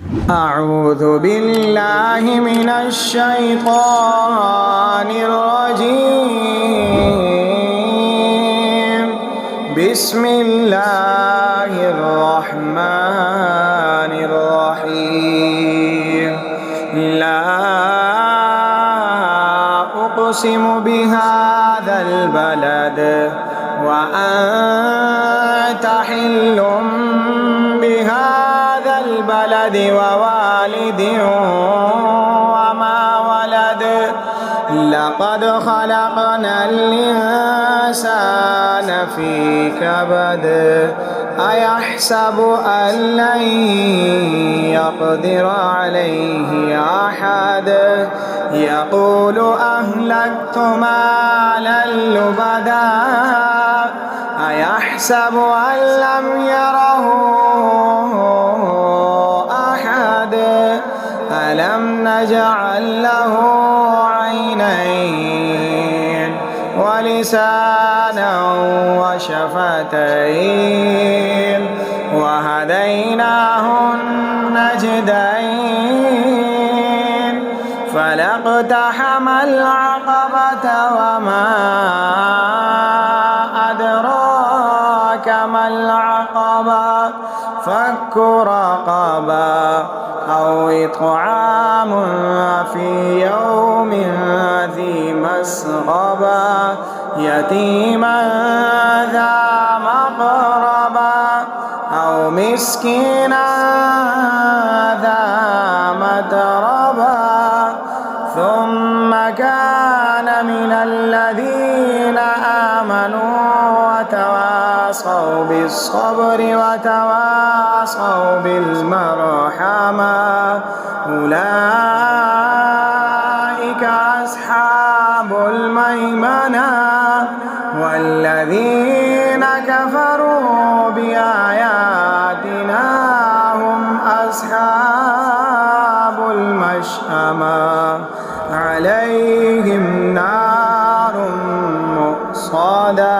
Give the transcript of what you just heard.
أعوذ بالله من الشيطان الرجيم. بسم الله الرحمن الرحيم. لا أقسم بهذا البلد وأنت حل بهذا البلد ووالد وما ولد. لقد خلقنا الإنسان في كبد. أيحسب أن لن يقدر عليه أحد. يقول أهلكت مالا لبدا. أيحسب أن لم يره أحد. ألم نجعل له عينين ولسانا وشفتين وهديناه النجدين. فلاقتحم العقبة وما أدراك ما العقبة. فك رقبة أو إطعام في يوم ذي مسغبة. يتيما ذا مقربة أو مسكينا ذا متربة. ثم كان من الذين آمنوا وتواصوا بالصبر وتواصوا بالمرحمة. أولئك أصحاب الميمنة. والذين كفروا بآياتنا هم أصحاب المشأمة. عليهم نار مؤصدة.